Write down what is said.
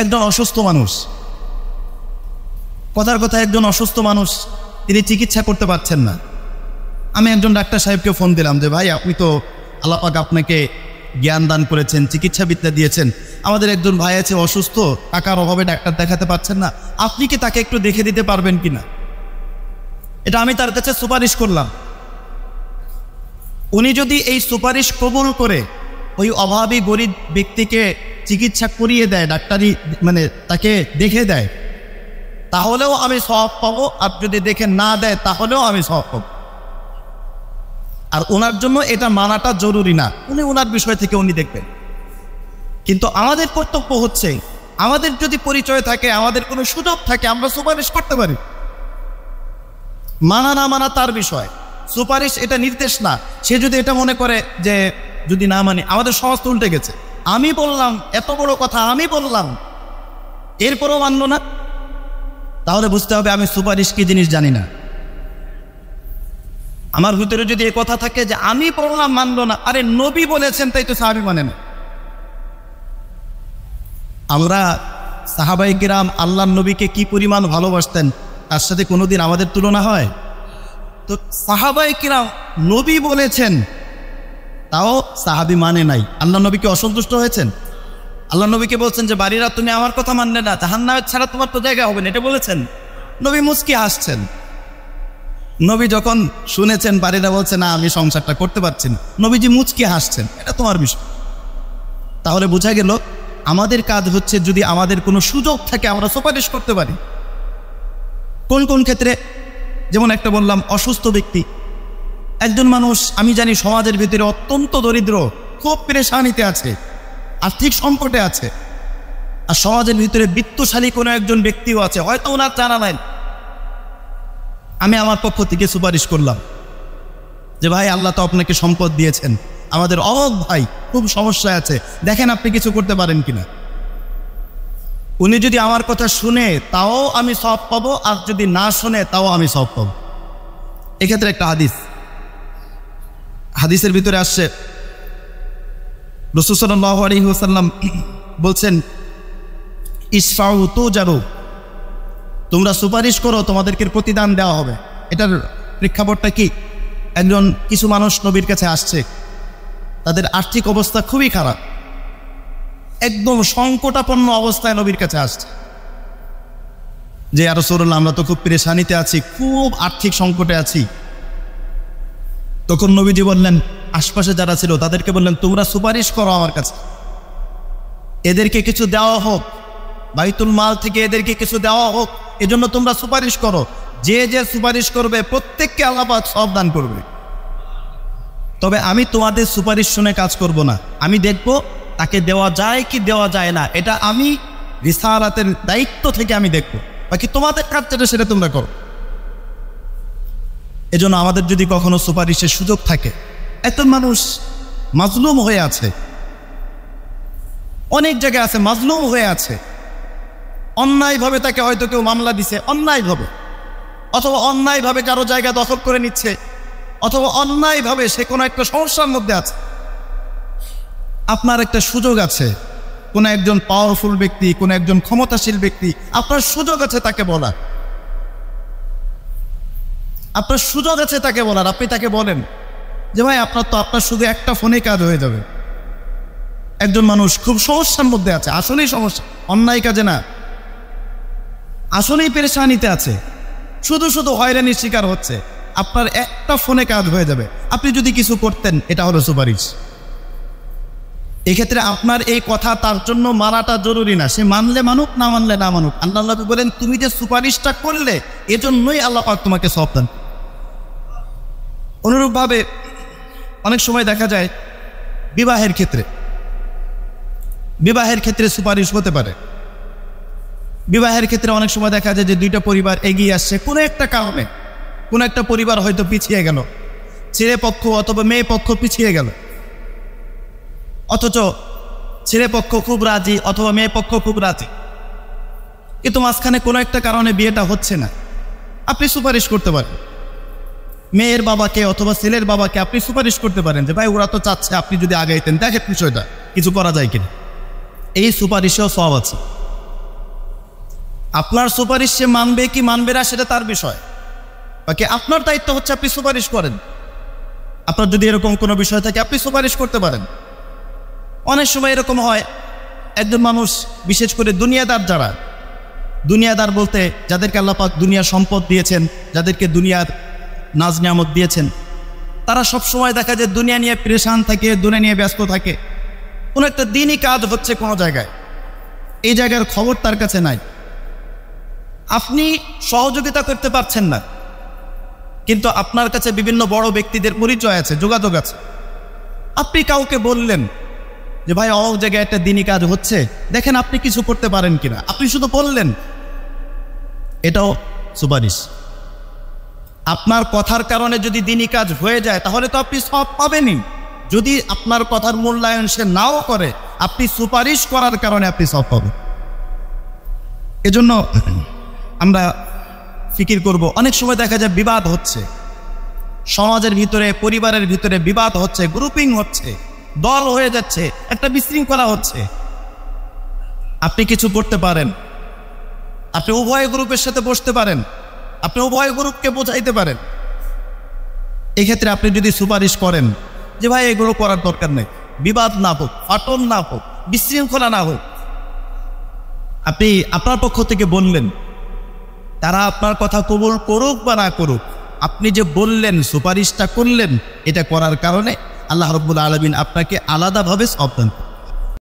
একজন অসুস্থ মানুষ, কথার কথা একজন অসুস্থ মানুষ, তিনি চিকিৎসা করতে পারছেন না। আমি একজন ডাক্তার সাহেবকে ফোন দিলাম যে ভাই, আপনি তো আল্লাহ পাক আপনাকে জ্ঞান দান করেছেন, চিকিৎসাবিদ্যা দিয়েছেন, আমাদের একজন ভাই আছে অসুস্থ, টাকার অভাবে ডাক্তার দেখাতে পারছেন না, আপনি কি তাকে একটু দেখে দিতে পারবেন কিনা? এটা আমি তার কাছে সুপারিশ করলাম। উনি যদি এই সুপারিশ কবুল করে ওই অভাবী গরিব ব্যক্তিকে চিকিৎসা করিয়ে দেয়, ডাক্তারি মানে তাকে দেখে দেয়, তাহলেও আমি সওয়াব পাবো, আর যদি দেখে না দেয় তাহলেও আমি সওয়াব পাবো। আর ওনার জন্য এটা মানাটা জরুরি না, উনি ওনার বিষয় থেকে উনি দেখবেন। কিন্তু আমাদের কর্তব্য হচ্ছে, আমাদের যদি পরিচয় থাকে, আমাদের কোনো সুযোগ থাকে, আমরা সুপারিশ করতে পারি। মানা না মানা তার বিষয়, সুপারিশ এটা নির্দেশ না। সে যদি এটা মনে করে যে যদি না মানি, আমাদের সমাজ তো উল্টে গেছে, আমি বললাম, এত বড় কথা আমি বললাম, এরপরও মানলো না, তাহলে বুঝতে হবে আমি সুপারিশ কি জিনিস জানি না। আমার ভিতরে যদি এই কথা থাকে যে আমি বললাম মানলো না, আরে নবী বলেছেন তাই তো সাহাবী মানে না। আমরা সাহাবায়ে কিরাম আল্লাহর নবীকে কি পরিমাণ ভালোবাসতেন, তার সাথে কোনোদিন আমাদের তুলনা হয়? তো সাহাবায়ে কিরাম নবী বলেছেন, তাও সাহাবী মানে নাই, আল্লাহ নবীকে অসন্তুষ্ট হয়েছেন। আল্লাহ নবীকে বলছেন যে বাড়িরা তুমি আমার কথা মানলে না, জাহান্নামে ছাড়া তোমার তো জায়গা হবে না, এটা বলেছেন। নবী মুচকি হাসছেন। নবী যখন শুনেছেন বাড়িরা বলছে না আমি সংসারটা করতে পারছি না, নবীজি মুচকি হাসছেন, এটা তোমার বিষয়। তাহলে বোঝা গেল আমাদের কাজ হচ্ছে, যদি আমাদের কোনো সুযোগ থাকে আমরা সুপারিশ করতে পারি। কোন কোন ক্ষেত্রে? যেমন একটা বললাম, অসুস্থ ব্যক্তি, একজন মানুষ আমি জানি সমাজের ভিতরে অত্যন্ত দরিদ্র, খুব পেরেশানিতে আছে, আর্থিক সংকটে আছে, আর সমাজের ভিতরে বিত্তশালী কোনো একজন ব্যক্তিও আছে, হয়তো ওনার জানা নাই। আমি আমার পক্ষ থেকে সুপারিশ করলাম যে ভাই, আল্লাহ তো আপনাকে সম্পদ দিয়েছেন, আমাদের অভাব ভাই খুব সমস্যায় আছে, দেখেন আপনি কিছু করতে পারেন কিনা। উনি যদি আমার কথা শুনে তাও আমি সওয়াব পাবো, আর যদি না শুনে তাও আমি সওয়াব পাবো। এক্ষেত্রে একটা হাদিসের ভিতরে আসছে, রাসূল সাল্লাল্লাহু আলাইহি ওয়াসাল্লাম বলছেন, ইশফাউ তুজারু, তোমরা সুপারিশ করো তোমাদেরকে প্রতিদান দেওয়া হবে। এটার প্রেক্ষাপটটা কি? কিছু মানুষ নবীর কাছে আসছে, তাদের আর্থিক অবস্থা খুবই খারাপ, একদম সংকটাপন্ন অবস্থায় নবীর কাছে আসছে যে ইয়া রাসূলুল্লাহ, আমরা তো খুব পেরেশানিতে আছি, খুব আর্থিক সংকটে আছি। তখন নবীজি বললেন, আশপাশে যারা ছিল তাদেরকে বললেন, তোমরা সুপারিশ করো আমার কাছে, এদেরকে কিছু দেওয়া হোক, বাইতুল মাল থেকে এদেরকে কিছু দেওয়া হোক, এজন্য তোমরা সুপারিশ করো। যে যে সুপারিশ করবে প্রত্যেককে আল্লাহ পাক সওয়াব দান করবে। তবে আমি তোমাদের সুপারিশ শুনে কাজ করব না, আমি দেখব তাকে দেওয়া যায় কি দেওয়া যায় না, এটা আমি রিসালাতের দায়িত্ব থেকে আমি দেখব, বাকি তোমাদের কাজ যেটা সেটা তোমরা করো। এজন্য আমাদের যদি কখনো সুপারিশের সুযোগ থাকে, এত মানুষ মাজলুম হয়ে আছে, অনেক জায়গায় আছে মাজলুম হয়ে আছে, অন্যায়ভাবে তাকে হয়তো কেউ মামলা দিছে, অন্যায়ভাবে, অথবা অন্যায়ভাবে কারো জায়গা দখল করে নিচ্ছে, অথবা অন্যায়ভাবে সে কোনো একটা সমস্যার মধ্যে আছে। আপনার একটা সুযোগ আছে, কোনো একজন পাওয়ারফুল ব্যক্তি, কোনো একজন ক্ষমতাশীল ব্যক্তি, আপনার সুযোগ আছে তাকে বলার, আপনার সুযোগ আছে তাকে বলার। আপনি তাকে বলেন যে ভাই, আপনার শুধু একটা ফোনে কাজ হয়ে যাবে। একজন মানুষ খুব সমস্যার মধ্যে আছে, আসলেই সমস্যা, অন্যায় কাজে না, আসলেই পেরেশানিতে আছে, শুধু শুধু হয়রানির শিকার হচ্ছে, আপনার একটা ফোনে কাজ হয়ে যাবে। আপনি যদি কিছু করতেন, এটা হলো সুপারিশ। এক্ষেত্রে আপনার এই কথা তার জন্য মানাটা জরুরি না, সে মানলে মানুক, না মানলে না মানুক। আল্লাহ নবী বলেন, তুমি যে সুপারিশটা করলে এজন্যই আল্লাহ পাক তোমাকে সওয়াব দান। অনুরূপভাবে অনেক সময় দেখা যায় বিবাহের ক্ষেত্রে সুপারিশ হতে পারে। বিবাহের ক্ষেত্রে অনেক সময় দেখা যায় যে দুইটা পরিবার এগিয়ে আসছে, কোনো একটা কারণে কোনো একটা পরিবার হয়তো পিছিয়ে গেল, ছেলে পক্ষ অথবা মেয়ে পক্ষ পিছিয়ে গেল, অথচ ছেলে পক্ষ খুব রাজি অথবা মেয়ে পক্ষ খুব রাজি, কিন্তু মাঝখানে কোনো একটা কারণে বিয়েটা হচ্ছে না। আপনি সুপারিশ করতে পারেন মেয়ের বাবাকে অথবা ছেলের বাবাকে, আপনি সুপারিশ করতে পারেন যে ভাই ওরা তো চাচ্ছে, আপনি যদি আগাইতেন, দেখেন বিষয়টা কিছু করা যায় কিনা। এই সুপারিশেও সওয়াব আছে। আপনার সুপারিশ সে মানবে কি মানবে না সেটা তার বিষয়, বাকি আপনার দায়িত্ব হচ্ছে আপনি সুপারিশ করেন। আপনার যদি এরকম কোনো বিষয় থাকে আপনি সুপারিশ করতে পারেন। অনেক সময় এরকম হয়, একজন মানুষ, বিশেষ করে দুনিয়াদার যারা, দুনিয়াদার বলতে যাদেরকে আল্লাহ পাক দুনিয়ার সম্পদ দিয়েছেন, যাদেরকে দুনিয়ার নাজ নিয়ামত দিয়েছেন, তারা সব সময় দেখা যায় দুনিয়া নিয়ে পেরেশান থাকে, দুনিয়া নিয়ে ব্যস্ত থাকে। কোনো একটা দিনই কাজ হচ্ছে কোনো জায়গায়, এই জায়গার খবর তার কাছে নাই। আপনি সহযোগিতা করতে পারছেন না, কিন্তু আপনার কাছে বিভিন্ন বড় ব্যক্তিদের পরিচয় আছে, যোগাযোগ আছে। আপনি কাউকে বললেন যে ভাই অনেক জায়গায় একটা দিনই কাজ হচ্ছে, দেখেন আপনি কিছু করতে পারেন কিনা, আপনি শুধু বললেন, এটাও সুপারিশ। আপনার কথার কারণে যদি দিনই কাজ হয়ে যায় তাহলে তো আপনি সব পাবেনই। যদি আপনার কথার মূল্যায়ন সে নাও করে, আপনি সুপারিশ করার কারণে আপনি সব পাবেন। এজন্য আমরা ফিকির করব। অনেক সময় দেখা যায় বিবাদ হচ্ছে, সমাজের ভিতরে, পরিবারের ভিতরে বিবাদ হচ্ছে, গ্রুপিং হচ্ছে, দল হয়ে যাচ্ছে, একটা বিশৃঙ্খলা হচ্ছে। আপনি কিছু করতে পারেন, আপনি উভয় গ্রুপের সাথে বসতে পারেন, আপনি উভয় গ্রুপকে বোঝাইতে পারেন। এক্ষেত্রে আপনি যদি সুপারিশ করেন যে ভাই এগুলো করার দরকার নেই, বিবাদ না হোক, ফাটল না হোক, বিশৃঙ্খলা না হোক, আপনি আপনার পক্ষ থেকে বললেন, তারা আপনার কথা কবুল করুক বা না করুক, আপনি যে বললেন, সুপারিশটা করলেন, এটা করার কারণে আল্লাহ রাব্বুল আলামিন আপনাকে আলাদাভাবে সওয়াব দান করবেন।